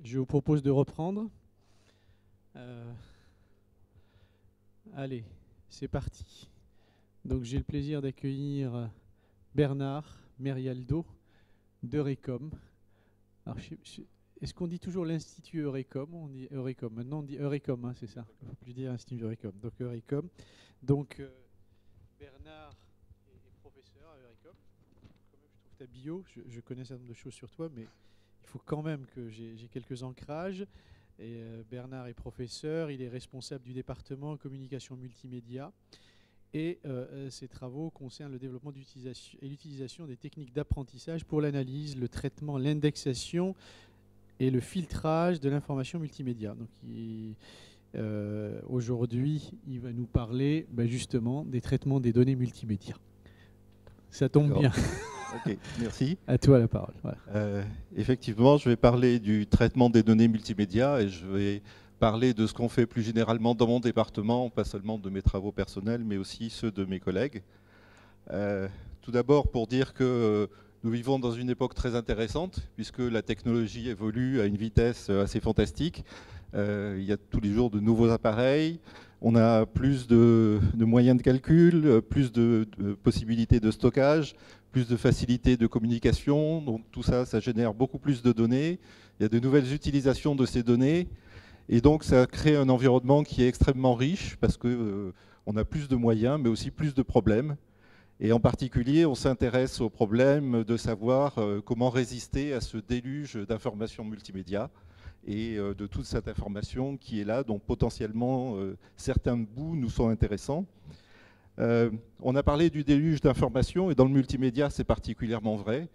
Je vous propose de reprendre. Allez, c'est parti. Donc j'ai le plaisir d'accueillir Bernard Merialdo d'Eurecom. Alors, est-ce qu'on dit toujours l'Institut Eurecom? On dit Eurecom. Maintenant on dit Eurecom, hein, c'est ça. Il ne faut plus dire Institut Eurecom. Donc Eurecom. Donc Bernard est professeur à Eurecom. Quand même, je trouve ta bio, je connais un certain nombre de choses sur toi, mais il faut quand même que j'ai quelques ancrages. Et Bernard est professeur, il est responsable du département communication multimédia. Et ses travaux concernent le développement et l'utilisation des techniques d'apprentissage pour l'analyse, le traitement, l'indexation et le filtrage de l'information multimédia. Donc aujourd'hui, il va nous parler justement des traitements des données multimédia. Ça tombe bien. Ok, merci. À toi la parole. Voilà. Effectivement, je vais parler du traitement des données multimédia et je vais parler de ce qu'on fait plus généralement dans mon département, pas seulement de mes travaux personnels, mais aussi ceux de mes collègues. Tout d'abord, pour dire que nous vivons dans une époque très intéressante, puisque la technologie évolue à une vitesse assez fantastique. Il y a tous les jours de nouveaux appareils, on a plus de moyens de calcul, plus de possibilités de stockage, plus de facilité de communication. Donc tout ça, ça génère beaucoup plus de données. Il y a de nouvelles utilisations de ces données. Et donc ça crée un environnement qui est extrêmement riche parce qu'on a plus de moyens, mais aussi plus de problèmes. Et en particulier, on s'intéresse au problème de savoir comment résister à ce déluge d'informations multimédia et de toute cette information qui est là, dont potentiellement certains bouts nous sont intéressants. On a parlé du déluge d'informations et dans le multimédia, c'est particulièrement vrai.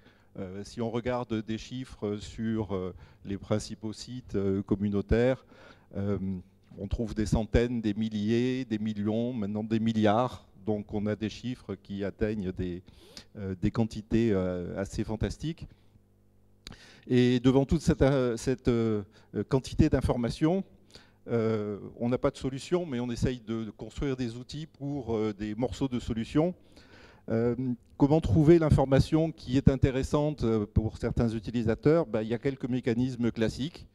Si on regarde des chiffres sur les principaux sites communautaires, on trouve des centaines, des milliers, des millions, maintenant des milliards. Donc on a des chiffres qui atteignent des quantités assez fantastiques. Et devant toute cette quantité d'informations, on n'a pas de solution, mais on essaye de construire des outils pour des morceaux de solutions. Comment trouver l'information qui est intéressante pour certains utilisateurs? Il y a quelques mécanismes classiques.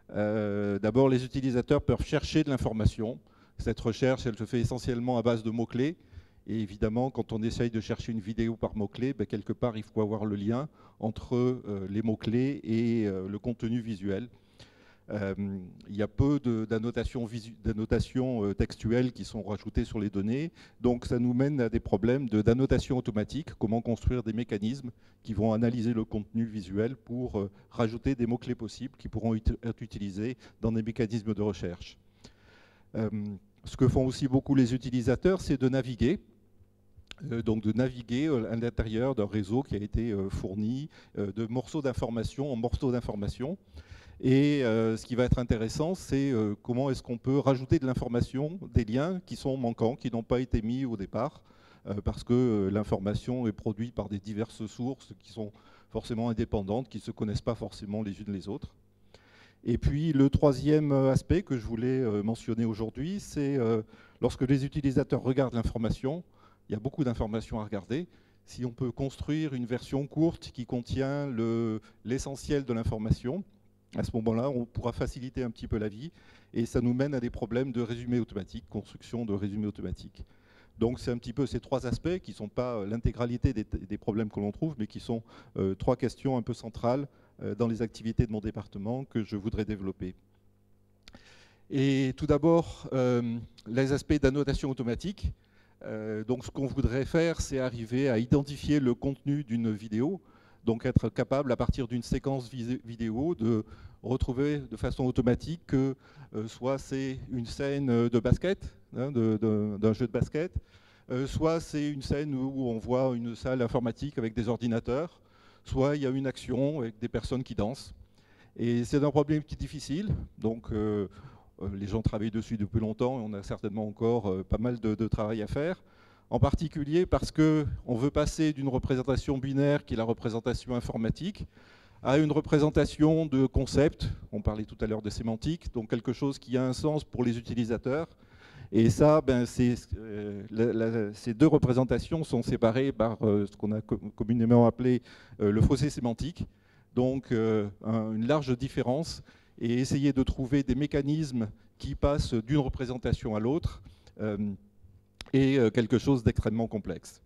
D'abord, les utilisateurs peuvent chercher de l'information. Cette recherche, elle se fait essentiellement à base de mots-clés. Et évidemment, quand on essaye de chercher une vidéo par mots-clés, quelque part, il faut avoir le lien entre les mots-clés et le contenu visuel. Il y a peu d'annotations textuelles qui sont rajoutées sur les données. Donc ça nous mène à des problèmes d'annotation automatique, comment construire des mécanismes qui vont analyser le contenu visuel pour rajouter des mots-clés possibles qui pourront être utilisés dans des mécanismes de recherche. Ce que font aussi beaucoup les utilisateurs, c'est de naviguer. Donc de naviguer à l'intérieur d'un réseau qui a été fourni de morceaux d'information en morceaux d'information. Et ce qui va être intéressant, c'est comment est-ce qu'on peut rajouter de l'information, des liens qui sont manquants, qui n'ont pas été mis au départ, parce que l'information est produite par des diverses sources qui sont forcément indépendantes, qui ne se connaissent pas forcément les unes les autres. Et puis le troisième aspect que je voulais mentionner aujourd'hui, c'est lorsque les utilisateurs regardent l'information, il y a beaucoup d'informations à regarder. Si on peut construire une version courte qui contient l'essentiel de l'information, à ce moment-là, on pourra faciliter un petit peu la vie et ça nous mène à des problèmes de résumé automatique, construction de résumé automatique. Donc c'est un petit peu ces trois aspects qui ne sont pas l'intégralité des problèmes que l'on trouve, mais qui sont trois questions un peu centrales dans les activités de mon département que je voudrais développer. Et tout d'abord, les aspects d'annotation automatique. Donc ce qu'on voudrait faire, c'est arriver à identifier le contenu d'une vidéo, donc être capable, à partir d'une séquence vidéo, de retrouver de façon automatique que soit c'est une scène de basket, hein, d'un jeu de basket, soit c'est une scène où on voit une salle informatique avec des ordinateurs, soit il y a une action avec des personnes qui dansent. Et c'est un problème qui est difficile, donc les gens travaillent dessus depuis longtemps et on a certainement encore pas mal de travail à faire. En particulier parce qu'on veut passer d'une représentation binaire, qui est la représentation informatique, à une représentation de concepts. On parlait tout à l'heure de sémantique, donc quelque chose qui a un sens pour les utilisateurs. Et ça, ces deux représentations sont séparées par ce qu'on a communément appelé le fossé sémantique. Donc une large différence et essayer de trouver des mécanismes qui passent d'une représentation à l'autre est quelque chose d'extrêmement complexe.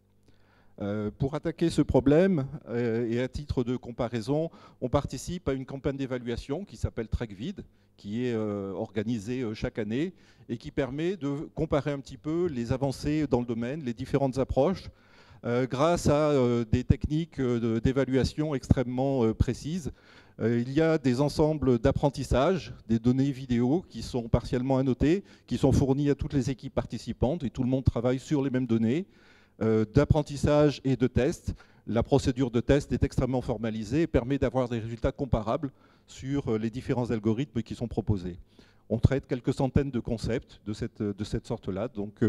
Pour attaquer ce problème, et à titre de comparaison, on participe à une campagne d'évaluation qui s'appelle TrackVid, qui est organisée chaque année et qui permet de comparer un petit peu les avancées dans le domaine, les différentes approches, grâce à des techniques d'évaluation extrêmement précises. Il y a des ensembles d'apprentissage, des données vidéo qui sont partiellement annotées, qui sont fournies à toutes les équipes participantes et tout le monde travaille sur les mêmes données. D'apprentissage et de test. La procédure de test est extrêmement formalisée et permet d'avoir des résultats comparables sur les différents algorithmes qui sont proposés. On traite quelques centaines de concepts de cette sorte-là, donc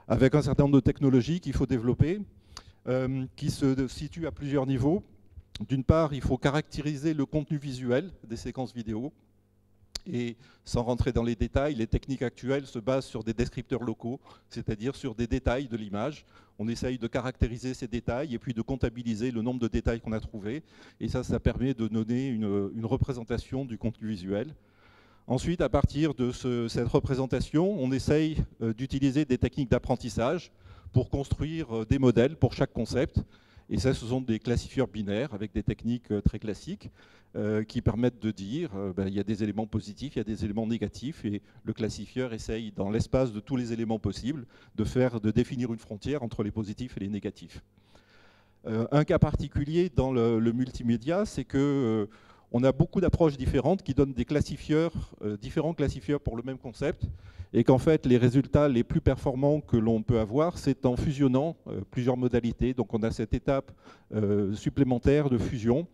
avec un certain nombre de technologies qu'il faut développer, qui se situent à plusieurs niveaux. D'une part, il faut caractériser le contenu visuel des séquences vidéo. Et sans rentrer dans les détails, les techniques actuelles se basent sur des descripteurs locaux, c'est-à-dire sur des détails de l'image. On essaye de caractériser ces détails et puis de comptabiliser le nombre de détails qu'on a trouvés. Et ça permet de donner une représentation du contenu visuel. Ensuite, à partir de cette représentation, on essaye d'utiliser des techniques d'apprentissage pour construire des modèles pour chaque concept. Et ça, ce sont des classifieurs binaires avec des techniques très classiques qui permettent de dire il y a des éléments positifs, il y a des éléments négatifs, et le classifieur essaye, dans l'espace de tous les éléments possibles, de définir une frontière entre les positifs et les négatifs. Un cas particulier dans le multimédia, c'est que on a beaucoup d'approches différentes qui donnent des classifieurs, différents classifieurs pour le même concept, et qu'en fait, les résultats les plus performants que l'on peut avoir, c'est en fusionnant plusieurs modalités. Donc on a cette étape supplémentaire de fusion,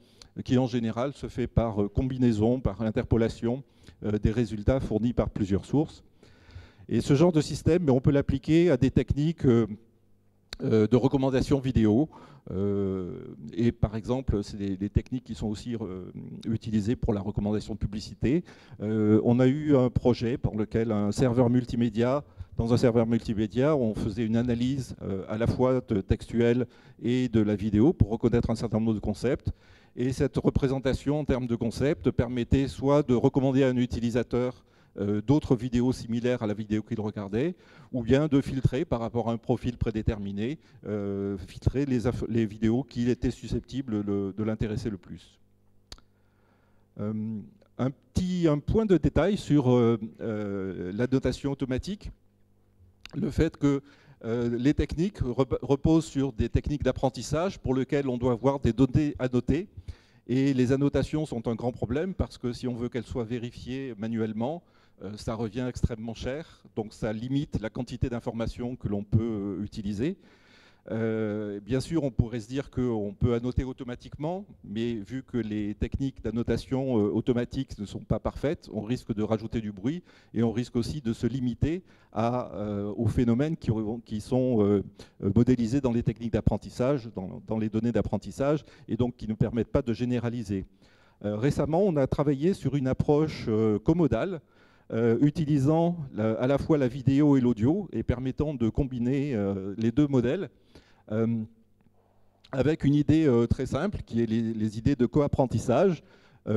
qui en général se fait par combinaison, par interpolation des résultats fournis par plusieurs sources. Et ce genre de système, on peut l'appliquer à des techniques de recommandation vidéo. Et par exemple, c'est des techniques qui sont aussi utilisées pour la recommandation de publicité. On a eu un projet pour lequel dans un serveur multimédia, on faisait une analyse à la fois textuelle et de la vidéo pour reconnaître un certain nombre de concepts. Et cette représentation en termes de concepts permettait soit de recommander à un utilisateur d'autres vidéos similaires à la vidéo qu'il regardait, ou bien de filtrer par rapport à un profil prédéterminé, filtrer les vidéos qui étaient susceptibles de l'intéresser le plus. Un point de détail sur la notation automatique, le fait que les techniques reposent sur des techniques d'apprentissage pour lesquelles on doit avoir des données annotées. Et les annotations sont un grand problème parce que si on veut qu'elles soient vérifiées manuellement, ça revient extrêmement cher. Donc ça limite la quantité d'informations que l'on peut utiliser. Bien sûr, on pourrait se dire qu'on peut annoter automatiquement, mais vu que les techniques d'annotation automatique ne sont pas parfaites, on risque de rajouter du bruit et on risque aussi de se limiter aux phénomènes qui sont modélisés dans les techniques d'apprentissage, dans les données d'apprentissage, et donc qui ne permettent pas de généraliser. Récemment, on a travaillé sur une approche comodale, utilisant à la fois la vidéo et l'audio et permettant de combiner les deux modèles avec une idée très simple qui est les idées de co-apprentissage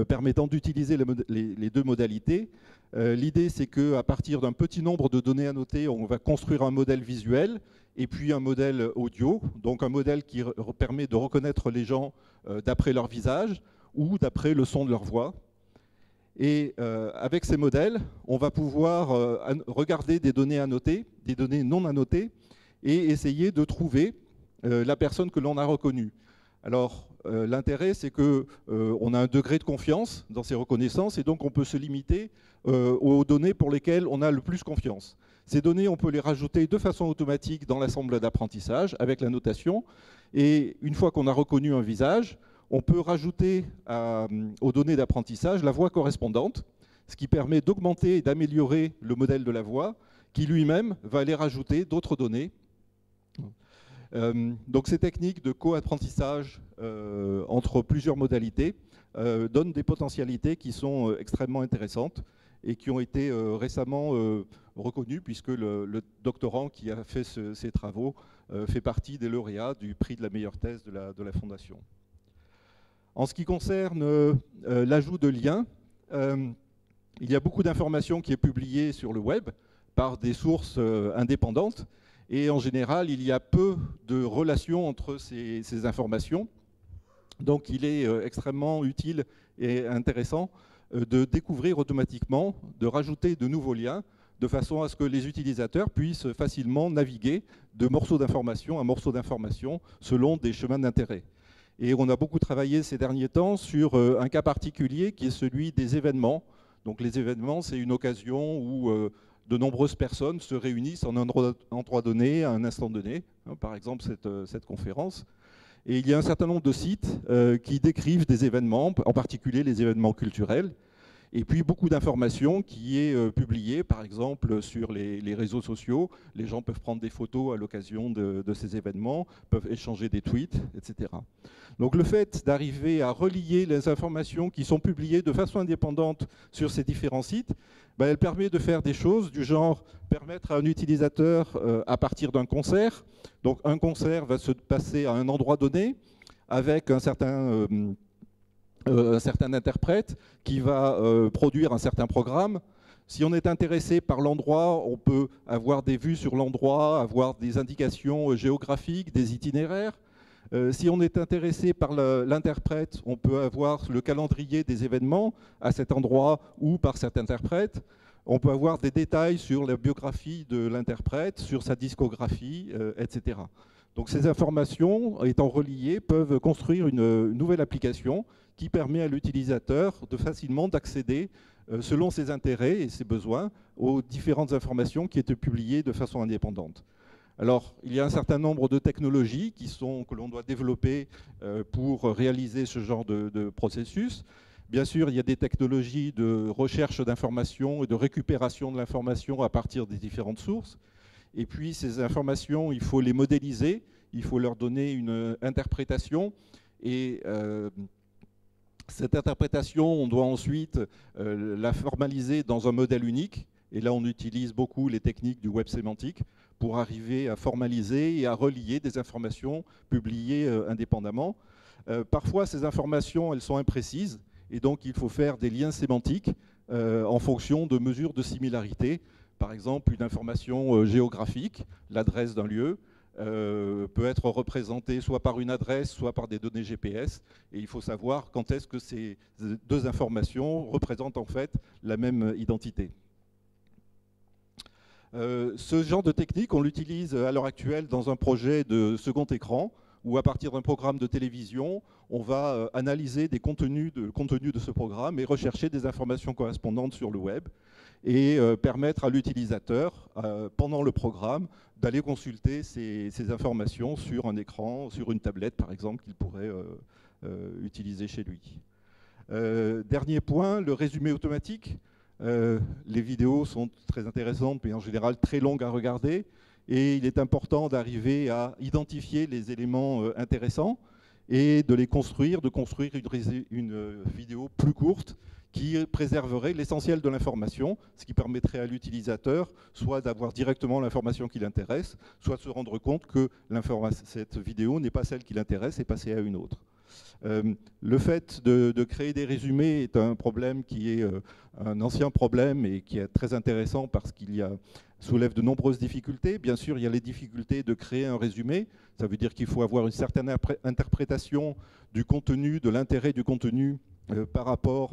permettant d'utiliser les deux modalités. L'idée, c'est qu'à partir d'un petit nombre de données annotées, on va construire un modèle visuel et puis un modèle audio, donc un modèle qui permet de reconnaître les gens d'après leur visage ou d'après le son de leur voix. Et avec ces modèles, on va pouvoir regarder des données annotées, des données non annotées, et essayer de trouver la personne que l'on a reconnue. Alors, l'intérêt, c'est qu'on a un degré de confiance dans ces reconnaissances, et donc on peut se limiter aux données pour lesquelles on a le plus confiance. Ces données, on peut les rajouter de façon automatique dans l'assemblée d'apprentissage avec la notation, et une fois qu'on a reconnu un visage, on peut rajouter aux données d'apprentissage la voix correspondante, ce qui permet d'augmenter et d'améliorer le modèle de la voix, qui lui-même va aller rajouter d'autres données. Donc ces techniques de co-apprentissage entre plusieurs modalités donnent des potentialités qui sont extrêmement intéressantes et qui ont été récemment reconnues, puisque le doctorant qui a fait ces travaux fait partie des lauréats du prix de la meilleure thèse de la Fondation. En ce qui concerne l'ajout de liens, il y a beaucoup d'informations qui est publiée sur le web par des sources indépendantes. Et en général, il y a peu de relations entre ces informations. Donc il est extrêmement utile et intéressant de découvrir automatiquement, de rajouter de nouveaux liens, de façon à ce que les utilisateurs puissent facilement naviguer de morceaux d'information à morceaux d'information selon des chemins d'intérêt. Et on a beaucoup travaillé ces derniers temps sur un cas particulier qui est celui des événements. Donc les événements, c'est une occasion où de nombreuses personnes se réunissent en un endroit donné, à un instant donné, hein, par exemple cette conférence. Et il y a un certain nombre de sites qui décrivent des événements, en particulier les événements culturels, et puis beaucoup d'informations qui est publiée, par exemple, sur les réseaux sociaux. Les gens peuvent prendre des photos à l'occasion de ces événements, peuvent échanger des tweets, etc. Donc le fait d'arriver à relier les informations qui sont publiées de façon indépendante sur ces différents sites, elle permet de faire des choses du genre permettre à un utilisateur, à partir d'un concert, donc un concert va se passer à un endroit donné, avec un certain interprète qui va produire un certain programme. Si on est intéressé par l'endroit, on peut avoir des vues sur l'endroit, avoir des indications géographiques, des itinéraires. Si on est intéressé par l'interprète, on peut avoir le calendrier des événements à cet endroit ou par cet interprète. On peut avoir des détails sur la biographie de l'interprète, sur sa discographie, etc. Donc ces informations, étant reliées, peuvent construire une nouvelle application qui permet à l'utilisateur de facilement d'accéder, selon ses intérêts et ses besoins, aux différentes informations qui étaient publiées de façon indépendante. Alors, il y a un certain nombre de technologies que l'on doit développer pour réaliser ce genre de processus. Bien sûr, il y a des technologies de recherche d'informations et de récupération de l'information à partir des différentes sources. Et puis, ces informations, il faut les modéliser, il faut leur donner une interprétation. Et cette interprétation, on doit ensuite la formaliser dans un modèle unique. Et là, on utilise beaucoup les techniques du web sémantique pour arriver à formaliser et à relier des informations publiées indépendamment. Parfois, ces informations, elles sont imprécises, et donc il faut faire des liens sémantiques en fonction de mesures de similarité. Par exemple, une information géographique, l'adresse d'un lieu, peut être représentée soit par une adresse, soit par des données GPS, et il faut savoir quand est-ce que ces deux informations représentent en fait la même identité. Ce genre de technique, on l'utilise à l'heure actuelle dans un projet de second écran, où à partir d'un programme de télévision, on va analyser des contenus de ce programme et rechercher des informations correspondantes sur le web, et permettre à l'utilisateur, pendant le programme, d'aller consulter ces informations sur un écran, sur une tablette par exemple, qu'il pourrait utiliser chez lui. Dernier point, le résumé automatique. Les vidéos sont très intéressantes, mais en général très longues à regarder. Et il est important d'arriver à identifier les éléments intéressants et de construire une vidéo plus courte qui préserverait l'essentiel de l'information, ce qui permettrait à l'utilisateur soit d'avoir directement l'information qui l'intéresse, soit de se rendre compte que cette vidéo n'est pas celle qui l'intéresse et passer à une autre. Le fait de créer des résumés est un problème qui est un ancien problème et qui est très intéressant parce qu'il soulève de nombreuses difficultés. Bien sûr, il y a les difficultés de créer un résumé. Ça veut dire qu'il faut avoir une certaine interprétation du contenu, de l'intérêt du contenu par rapport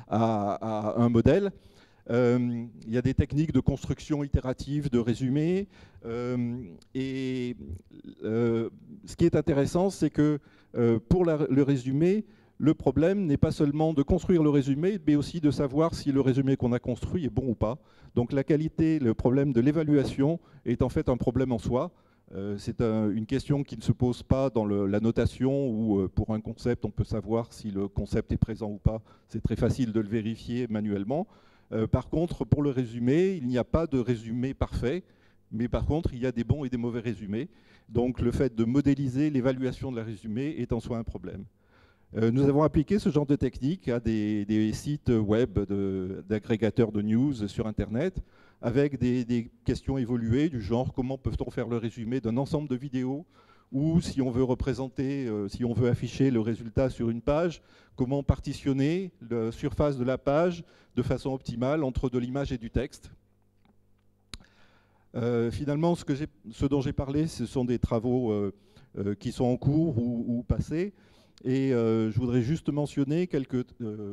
à un modèle. Il y a des techniques de construction itérative de résumés. Et ce qui est intéressant, c'est que pour le résumé, le problème n'est pas seulement de construire le résumé, mais aussi de savoir si le résumé qu'on a construit est bon ou pas. Donc la qualité, le problème de l'évaluation est en fait un problème en soi. C'est une question qui ne se pose pas dans la notation où pour un concept, on peut savoir si le concept est présent ou pas. C'est très facile de le vérifier manuellement. Par contre, pour le résumé, il n'y a pas de résumé parfait, mais par contre, il y a des bons et des mauvais résumés. Donc le fait de modéliser l'évaluation de la résumé est en soi un problème. Nous avons appliqué ce genre de technique à des sites web d'agrégateurs de news sur Internet, avec des questions évoluées du genre comment peut-on faire le résumé d'un ensemble de vidéos ou si on veut représenter, si on veut afficher le résultat sur une page, comment partitionner la surface de la page de façon optimale entre de l'image et du texte. Finalement, ce dont j'ai parlé, ce sont des travaux qui sont en cours ou passés. Et je voudrais juste mentionner quelques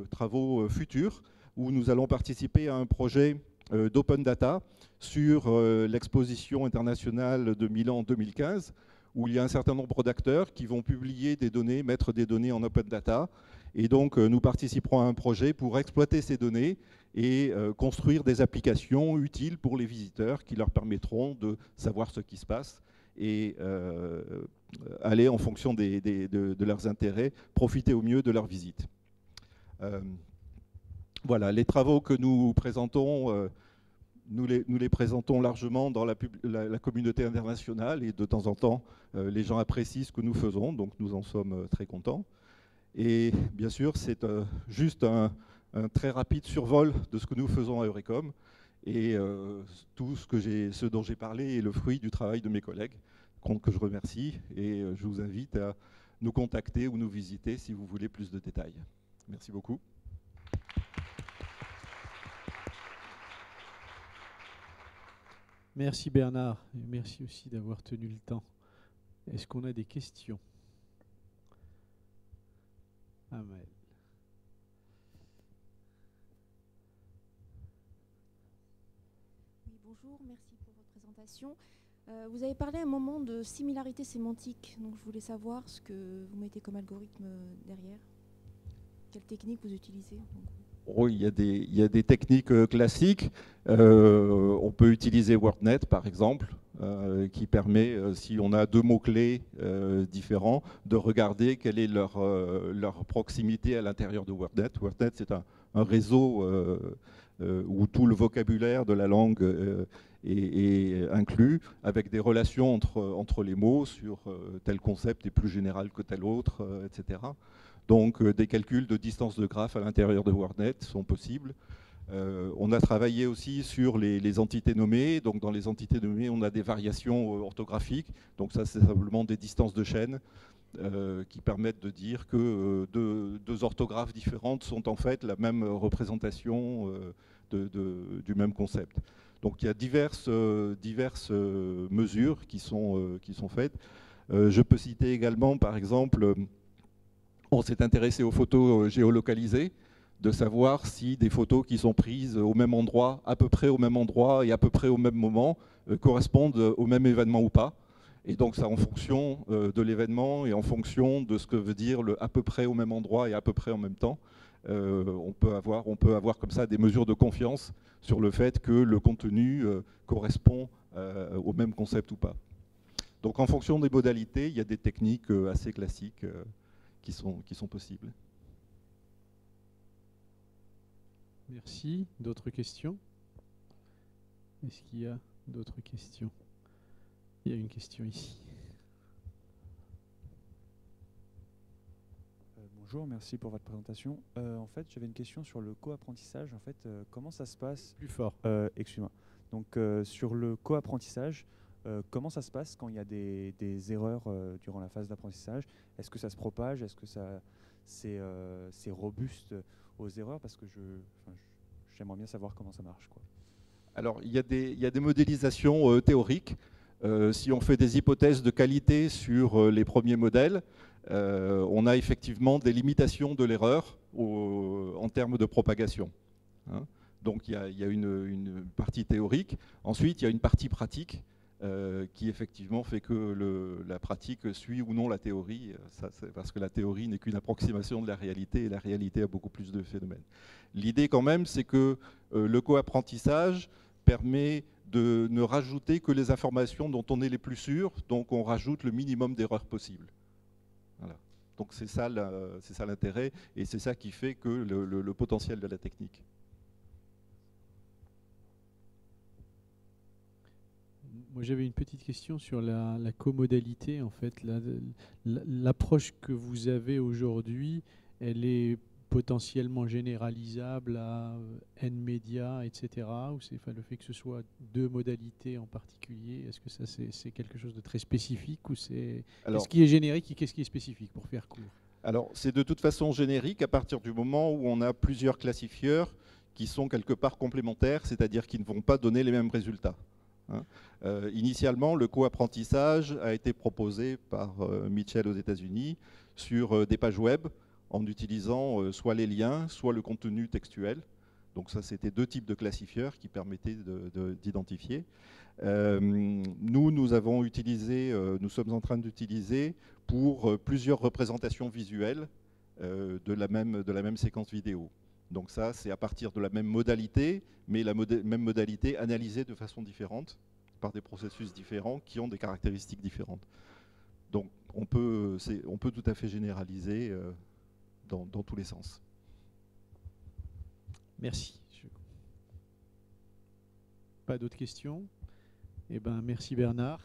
travaux futurs où nous allons participer à un projet d'open data sur l'exposition internationale de Milan en 2015, où il y a un certain nombre d'acteurs qui vont publier des données, mettre des données en open data. Et donc, nous participerons à un projet pour exploiter ces données et construire des applications utiles pour les visiteurs qui leur permettront de savoir ce qui se passe et aller en fonction de leurs intérêts, profiter au mieux de leur visite. Voilà, les travaux que nous présentons, nous les présentons largement dans la communauté internationale et de temps en temps, les gens apprécient ce que nous faisons, donc nous en sommes très contents. Et bien sûr, c'est juste un très rapide survol de ce que nous faisons à Eurecom. Et tout ce dont j'ai parlé est le fruit du travail de mes collègues, que je remercie. Et je vous invite à nous contacter ou nous visiter si vous voulez plus de détails. Merci beaucoup. Merci Bernard, et merci aussi d'avoir tenu le temps. Est-ce qu'on a des questions? Amel. Oui, bonjour, merci pour votre présentation. Vous avez parlé à un moment de similarité sémantique, donc je voulais savoir ce que vous mettez comme algorithme derrière. Quelle technique vous utilisez? Oh, il y a des techniques classiques. On peut utiliser WordNet, par exemple, qui permet, si on a deux mots-clés différents, de regarder quelle est leur proximité à l'intérieur de WordNet. WordNet, c'est un réseau où tout le vocabulaire de la langue est inclus, avec des relations entre les mots sur tel concept est plus général que tel autre, etc. Donc des calculs de distance de graphe à l'intérieur de WordNet sont possibles. On a travaillé aussi sur les entités nommées. Donc dans les entités nommées, on a des variations orthographiques. Donc ça, c'est simplement des distances de chaîne qui permettent de dire que deux orthographes différentes sont en fait la même représentation du même concept. Donc il y a diverses mesures qui sont faites. Je peux citer également, par exemple, on s'est intéressé aux photos géolocalisées, de savoir si des photos qui sont prises au même endroit, à peu près au même endroit et à peu près au même moment, correspondent au même événement ou pas. Et donc ça en fonction de l'événement et en fonction de ce que veut dire le à peu près au même endroit et à peu près en même temps, on peut avoir comme ça des mesures de confiance sur le fait que le contenu correspond au même concept ou pas. Donc en fonction des modalités, il y a des techniques assez classiques qui sont possibles. Merci. D'autres questions? Est-ce qu'il y a d'autres questions? Il y a une question ici. Bonjour, merci pour votre présentation. En fait, j'avais une question sur le co-apprentissage. En fait, comment ça se passe? Plus fort. Excuse-moi. Donc, sur le co-apprentissage, comment ça se passe quand il y a des erreurs durant la phase d'apprentissage? Est-ce que ça se propage? Est-ce que c'est robuste aux erreurs? Parce que j'aimerais bien savoir comment ça marche, quoi. Alors, il y a des modélisations théoriques. Si on fait des hypothèses de qualité sur les premiers modèles, on a effectivement des limitations de l'erreur en termes de propagation. Hein. Donc il y a une partie théorique. Ensuite, il y a une partie pratique qui effectivement fait que la pratique suit ou non la théorie, parce que la théorie n'est qu'une approximation de la réalité et la réalité a beaucoup plus de phénomènes. L'idée quand même, c'est que le co-apprentissage permet de ne rajouter que les informations dont on est les plus sûrs, donc on rajoute le minimum d'erreurs possibles. Voilà. Donc c'est ça l'intérêt et c'est ça qui fait que le potentiel de la technique. Moi, j'avais une petite question sur la comodalité. En fait, l'approche que vous avez aujourd'hui, elle est potentiellement généralisable à N médias, etc. Ou c'est le fait que ce soit deux modalités en particulier, est-ce que ça c'est quelque chose de très spécifique ou c'est qu'est-ce qui est générique et qu'est-ce qui est spécifique pour faire court? Alors c'est de toute façon générique à partir du moment où on a plusieurs classifieurs qui sont quelque part complémentaires, c'est-à-dire qui ne vont pas donner les mêmes résultats. Initialement, le co-apprentissage a été proposé par Mitchell aux États-Unis sur des pages web en utilisant soit les liens, soit le contenu textuel. Donc ça, c'était deux types de classifieurs qui permettaient d'identifier. Nous sommes en train d'utiliser pour plusieurs représentations visuelles de la même séquence vidéo. Donc ça, c'est à partir de la même modalité, mais la même modalité analysée de façon différente, par des processus différents qui ont des caractéristiques différentes. Donc on peut tout à fait généraliser dans tous les sens. Merci. Pas d'autres questions? Eh ben, merci Bernard.